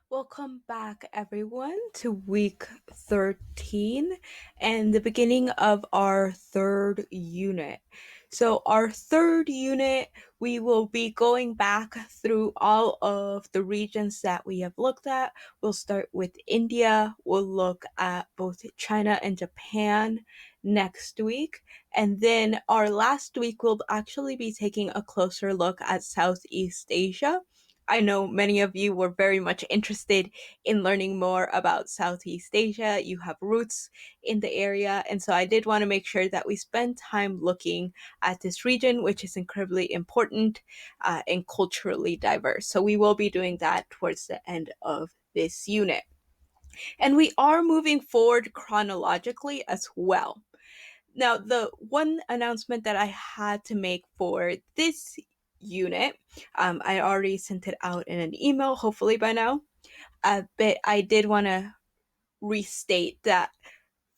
Welcome back, everyone, to week 13 and the beginning of our third unit. So, our third unit, we will be going back through all of the regions that we have looked at. We'll start with India, we'll look at both China and Japan next week. And then our last week, we'll actually be taking a closer look at Southeast Asia. I know many of you were very much interested in learning more about Southeast Asia. You have roots in the area. And so I did want to make sure that we spend time looking at this region, which is incredibly important and culturally diverse. So we will be doing that towards the end of this unit. And we are moving forward chronologically as well. Now, the one announcement that I had to make for this unit, I already sent it out in an email, hopefully by now, but I did want to restate that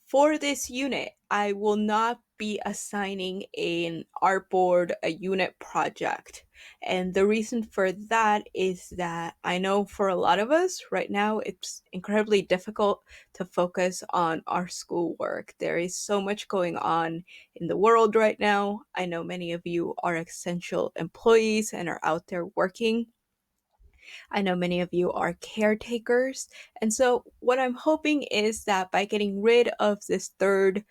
for this unit, I will not be assigning an artboard a unit project. And the reason for that is that I know for a lot of us right now, it's incredibly difficult to focus on our schoolwork. There is so much going on in the world right now. I know many of you are essential employees and are out there working. I know many of you are caretakers. And so, what I'm hoping is that by getting rid of this third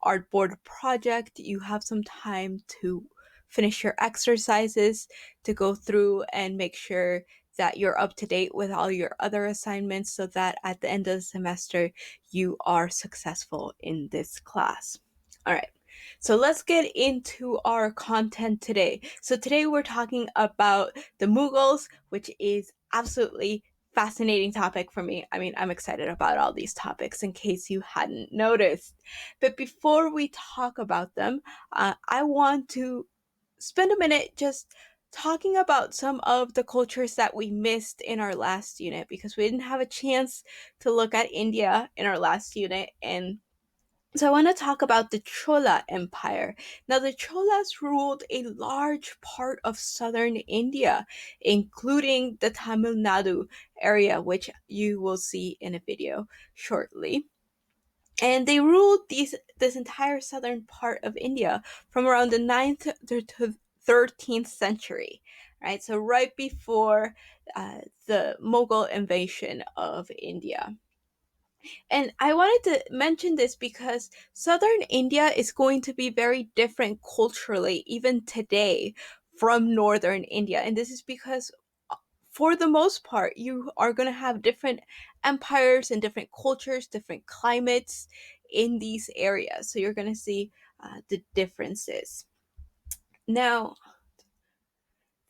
artboard project, you have some time to finish your exercises, to go through and make sure that you're up to date with all your other assignments so that at the end of the semester, you are successful in this class. All right. So let's get into our content today. So today we're talking about the Mughals, which is absolutely fascinating topic for me. I mean, I'm excited about all these topics in case you hadn't noticed. But before we talk about them, I want to spend a minute just talking about some of the cultures that we missed in our last unit because we didn't have a chance to look at India in our last unit, and so I want to talk about the Chola Empire. Now, the Cholas ruled a large part of southern India, including the Tamil Nadu area, which you will see in a video shortly. And they ruled this entire southern part of India from around the 9th to 13th century, right? So right before the Mughal invasion of India. And I wanted to mention this because southern India is going to be very different culturally, even today, from northern India. And this is because, for the most part, you are going to have different empires and different cultures, different climates in these areas. So you're going to see the differences. Now,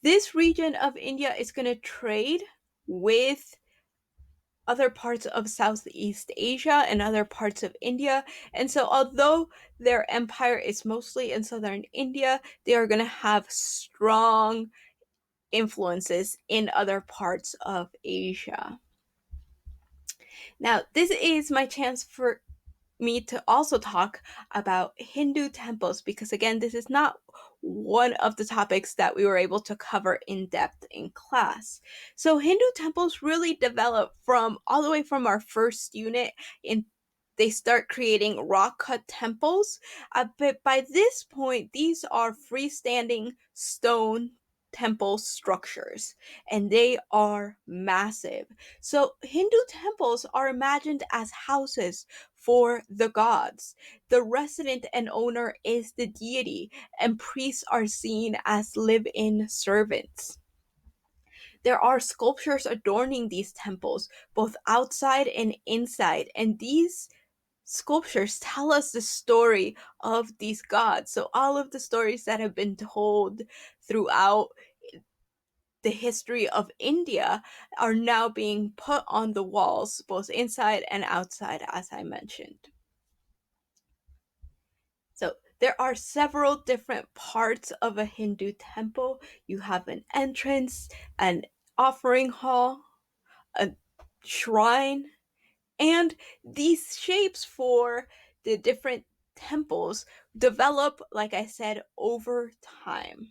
this region of India is going to trade with other parts of Southeast Asia and other parts of India. And so, although their empire is mostly in southern India, they are going to have strong influences in other parts of Asia. Now, this is my chance for me to also talk about Hindu temples because, again, this is not one of the topics that we were able to cover in depth in class. So, Hindu temples really develop from all the way from our first unit in. They start creating rock cut temples, but by this point, these are freestanding stone temple structures and they are massive. So, Hindu temples are imagined as houses for the gods. The resident and owner is the deity, and priests are seen as live in servants. There are sculptures adorning these temples, both outside and inside, and these sculptures tell us the story of these gods. So, all of the stories that have been told throughout the history of India are now being put on the walls, both inside and outside, as I mentioned. So there are several different parts of a Hindu temple. You have an entrance, an offering hall, a shrine, and these shapes for the different temples develop, like I said, over time.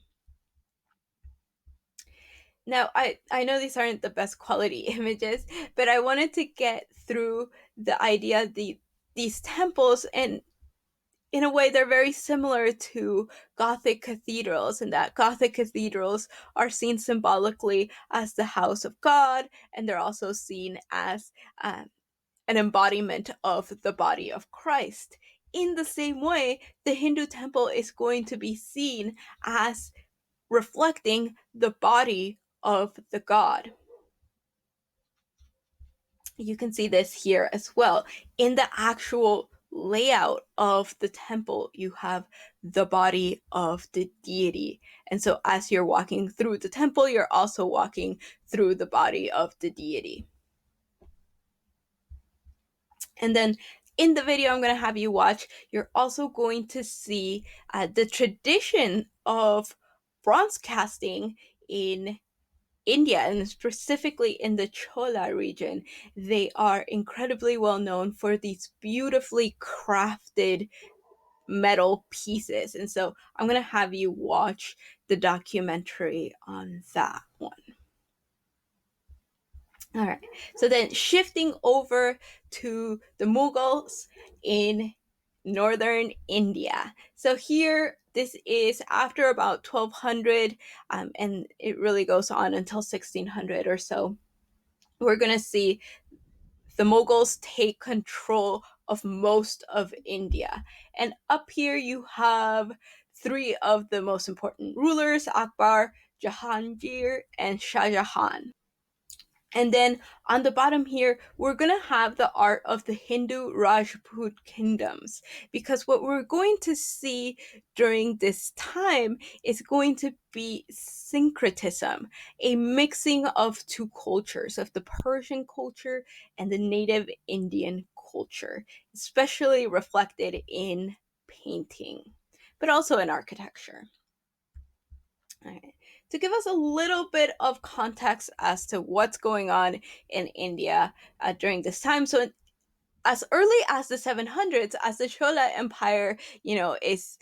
Now, I know these aren't the best quality images, but I wanted to get through the idea these temples, and in a way they're very similar to Gothic cathedrals, in that Gothic cathedrals are seen symbolically as the house of God, and they're also seen as um, an embodiment of the body of Christ. In the same way, the Hindu temple is going to be seen as reflecting the body of the god. You can see this here as well. In the actual layout of the temple, you have the body of the deity. And so as you're walking through the temple, you're also walking through the body of the deity. And then in the video I'm going to have you watch, you're also going to see the tradition of bronze casting in India, and specifically in the Chola region. They are incredibly well known for these beautifully crafted metal pieces. And so I'm going to have you watch the documentary on that one. All right. So then shifting over to the Mughals in northern India. So here, this is after about 1200, and it really goes on until 1600 or so. We're going to see the Mughals take control of most of India. And up here, you have three of the most important rulers: Akbar, Jahangir, and Shah Jahan. And then on the bottom here, we're going to have the art of the Hindu Rajput kingdoms, because what we're going to see during this time is going to be syncretism, a mixing of two cultures, of the Persian culture and the native Indian culture, especially reflected in painting, but also in architecture. All right. To give us a little bit of context as to what's going on in India during this time. So, as early as the 700s, as the Chola Empire, is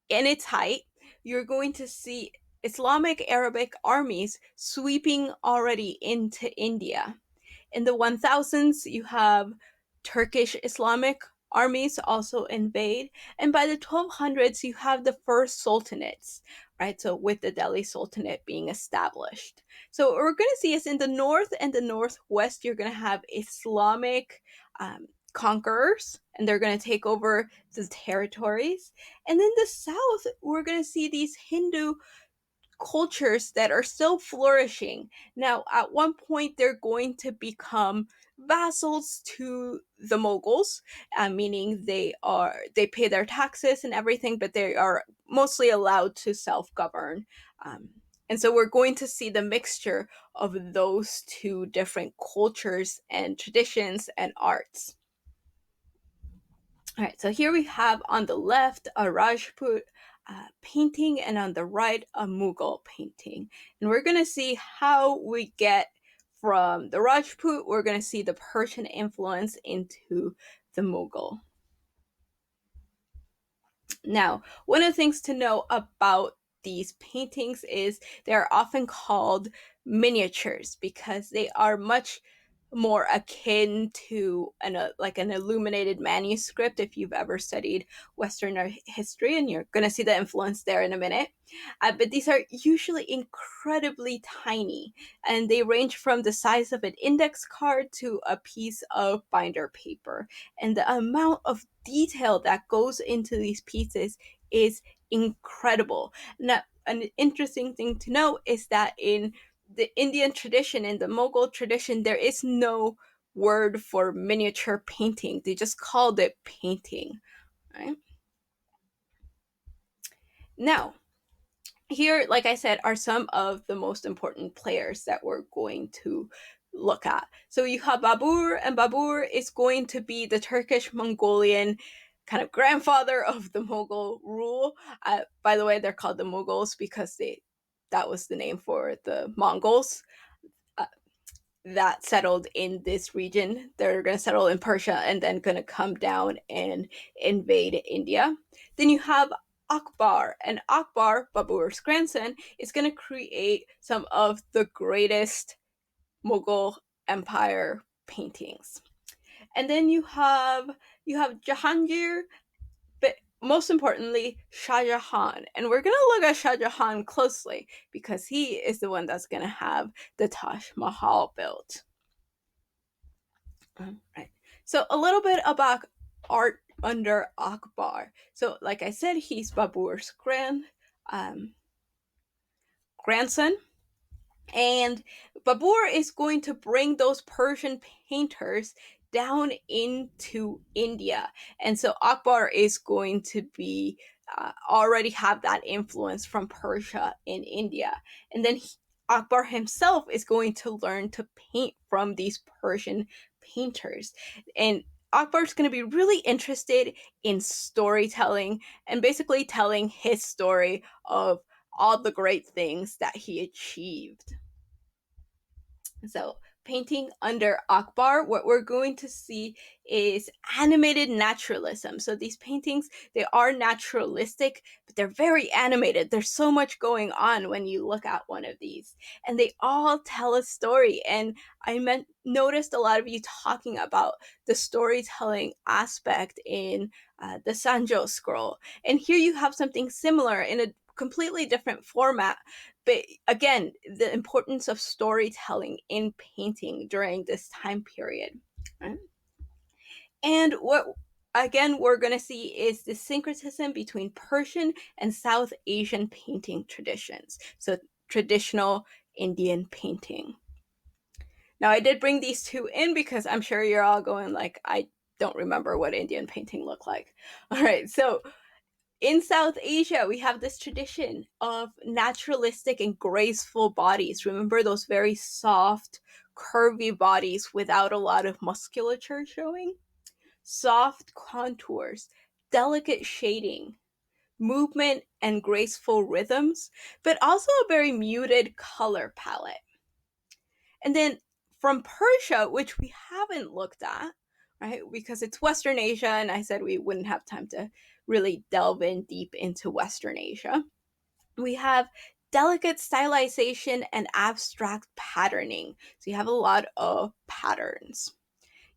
in its height, you're going to see Islamic Arabic armies sweeping already into India. In the 1000s, you have Turkish Islamic armies also invade. And by the 1200s, you have the first sultanates, right? So, with the Delhi Sultanate being established. So, what we're going to see is in the north and the northwest, you're going to have Islamic conquerors, and they're going to take over the territories. And then the south, we're going to see these Hindu cultures that are still flourishing. Now, at one point, they're going to become vassals to the Mughals, meaning they pay their taxes and everything, but they are mostly allowed to self-govern. And so we're going to see the mixture of those two different cultures and traditions and arts. All right, so here we have on the left a Rajput painting, and on the right a Mughal painting. And we're going to see how we get from the Rajput, we're going to see the Persian influence into the Mughal. Now, one of the things to know about these paintings is they're often called miniatures because they are much more akin to an illuminated manuscript if you've ever studied Western history, and you're going to see the influence there in a minute. But these are usually incredibly tiny, and they range from the size of an index card to a piece of binder paper. And the amount of detail that goes into these pieces is incredible. Now, an interesting thing to note is that in the Indian tradition, in the Mughal tradition, there is no word for miniature painting. They just called it painting, right? Now, here, like I said, are some of the most important players that we're going to look at. So you have Babur, and Babur is going to be the Turkish Mongolian kind of grandfather of the Mughal rule. By the way, they're called the Mughals because that was the name for the Mongols that settled in this region. They're going to settle in Persia and then going to come down and invade India. Then you have Akbar. And Akbar, Babur's grandson, is going to create some of the greatest Mughal Empire paintings. And then you have Jahangir, but most importantly, Shah Jahan. And we're going to look at Shah Jahan closely because he is the one that's going to have the Taj Mahal built. Right. So a little bit about art under Akbar. So, like I said, he's Babur's grandson, and Babur is going to bring those Persian painters down into India. And so Akbar is going to be already have that influence from Persia in India. And then Akbar himself is going to learn to paint from these Persian painters. And Akbar's going to be really interested in storytelling and basically telling his story of all the great things that he achieved. So, painting under Akbar, what we're going to see is animated naturalism. So, these paintings, they are naturalistic, but they're very animated. There's so much going on when you look at one of these, and they all tell a story. And noticed a lot of you talking about the storytelling aspect in the Sanjo scroll. And here you have something similar in a completely different format, but again, the importance of storytelling in painting during this time period. Right? And what again we're going to see is the syncretism between Persian and South Asian painting traditions. So traditional Indian painting. Now I did bring these two in because I'm sure you're all going like, I don't remember what Indian painting looked like. All right, so in South Asia, we have this tradition of naturalistic and graceful bodies. Remember those very soft, curvy bodies without a lot of musculature showing? Soft contours, delicate shading, movement, and graceful rhythms, but also a very muted color palette. And then from Persia, which we haven't looked at, right? Because it's Western Asia, and I said we wouldn't have time to really delve in deep into Western Asia. We have delicate stylization and abstract patterning. So you have a lot of patterns.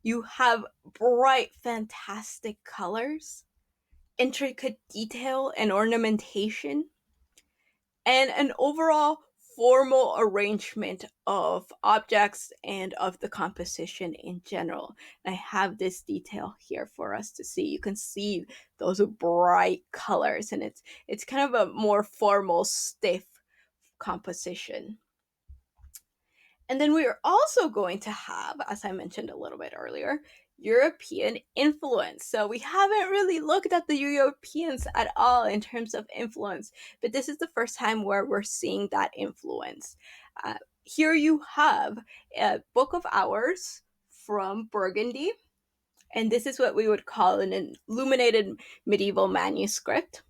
You have bright, fantastic colors, intricate detail and ornamentation, and an overall formal arrangement of objects and of the composition in general. And I have this detail here for us to see. You can see those bright colors, and it's kind of a more formal, stiff composition. And then we are also going to have, as I mentioned a little bit earlier, European influence. So we haven't really looked at the Europeans at all in terms of influence, but this is the first time where we're seeing that influence. Here you have a Book of Hours from Burgundy, and this is what we would call an illuminated medieval manuscript.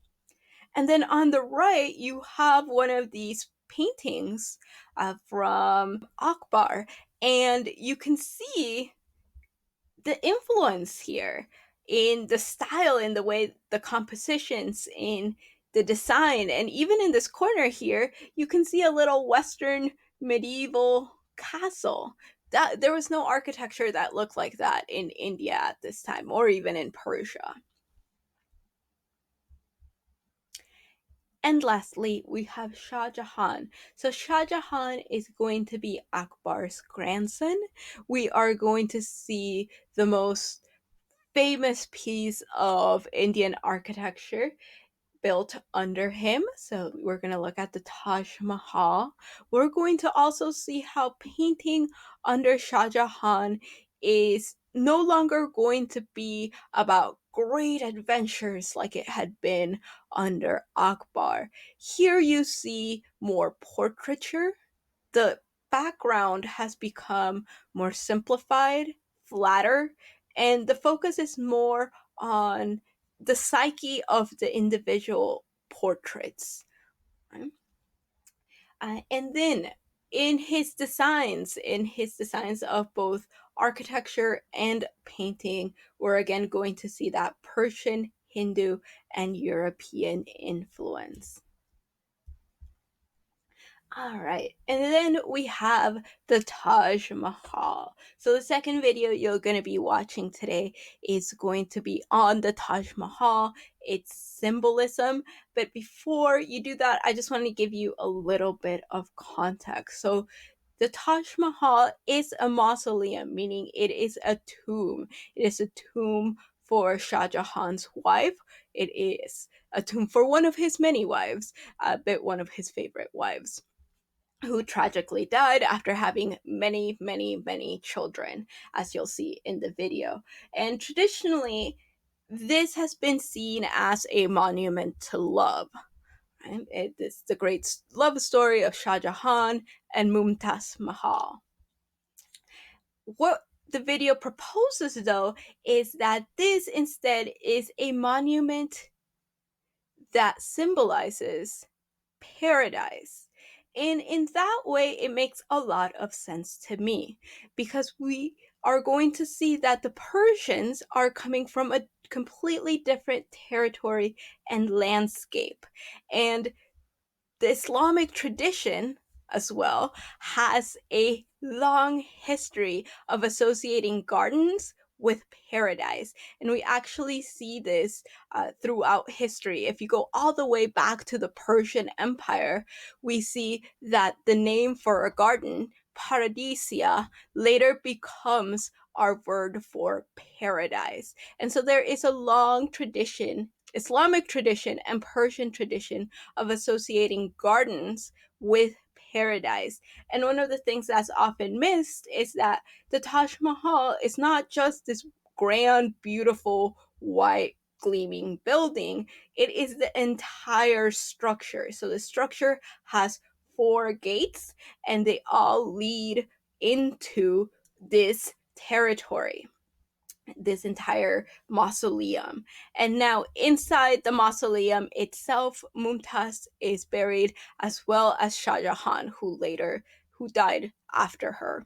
And then on the right, you have one of these paintings from Akbar, and you can see the influence here in the style, in the way the compositions, in the design, and even in this corner here, you can see a little Western medieval castle. That there was no architecture that looked like that in India at this time, or even in Persia. And lastly, we have Shah Jahan. So Shah Jahan is going to be Akbar's grandson. We are going to see the most famous piece of Indian architecture built under him. So we're going to look at the Taj Mahal. We're going to also see how painting under Shah Jahan is no longer going to be about great adventures like it had been under Akbar. Here you see more portraiture. The background has become more simplified, flatter, and the focus is more on the psyche of the individual portraits. Right? And then in his designs of both architecture and painting, we're again going to see that Persian Hindu and European influence. All right, and then we have the Taj Mahal. So the second video you're going to be watching today is going to be on the Taj Mahal, its symbolism. But before you do that, I just want to give you a little bit of context. So the Taj Mahal is a mausoleum, meaning it is a tomb. It is a tomb for Shah Jahan's wife. It is a tomb for one of his many wives, but one of his favorite wives, who tragically died after having many, many, many children, as you'll see in the video. And traditionally, this has been seen as a monument to love. Right? It's the great love story of Shah Jahan and Mumtaz Mahal. What the video proposes, though, is that this instead is a monument that symbolizes paradise. And in that way, it makes a lot of sense to me, because we are going to see that the Persians are coming from a completely different territory and landscape. And the Islamic tradition as well has a long history of associating gardens with paradise. And we actually see this throughout history. If you go all the way back to the Persian Empire, we see that the name for a garden, paradisia, later becomes our word for paradise. And so there is a long tradition, Islamic tradition and Persian tradition, of associating gardens with paradise. And one of the things that's often missed is that the Taj Mahal is not just this grand, beautiful, white, gleaming building, it is the entire structure. So the structure has 4 gates, and they all lead into this territory, this entire mausoleum. And now inside the mausoleum itself, Mumtaz is buried, as well as Shah Jahan, who died after her.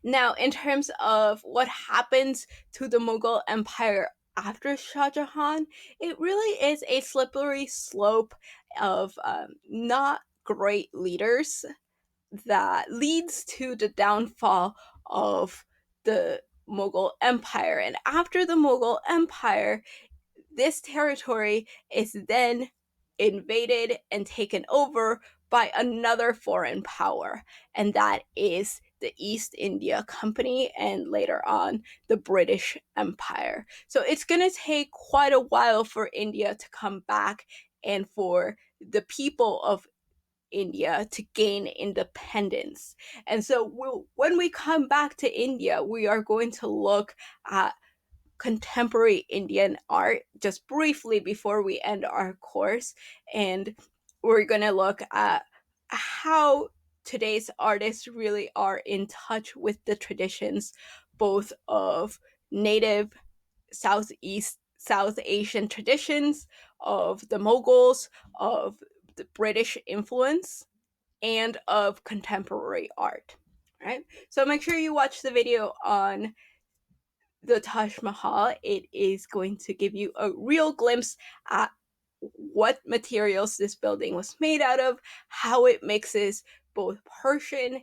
Now, in terms of what happens to the Mughal Empire after Shah Jahan, it really is a slippery slope of not great leaders that leads to the downfall of the Mughal Empire. And after the Mughal Empire, this territory is then invaded and taken over by another foreign power, and that is the East India Company, and later on the British Empire. So it's going to take quite a while for India to come back and for the people of India to gain independence. And so when we come back to India, we are going to look at contemporary Indian art just briefly before we end our course. And we're going to look at how today's artists really are in touch with the traditions, both of native South Asian traditions, of the Mughals, of the British influence, and of contemporary art. Right? So make sure you watch the video on the Taj Mahal. It is going to give you a real glimpse at what materials this building was made out of, how it mixes both Persian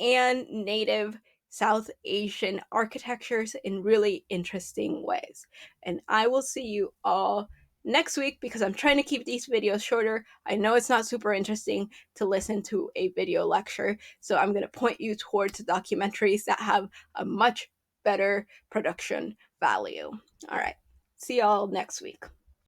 and native South Asian architectures in really interesting ways. And I will see you all next week, because I'm trying to keep these videos shorter. I know it's not super interesting to listen to a video lecture, so I'm going to point you towards documentaries that have a much better production value. All right. See y'all next week.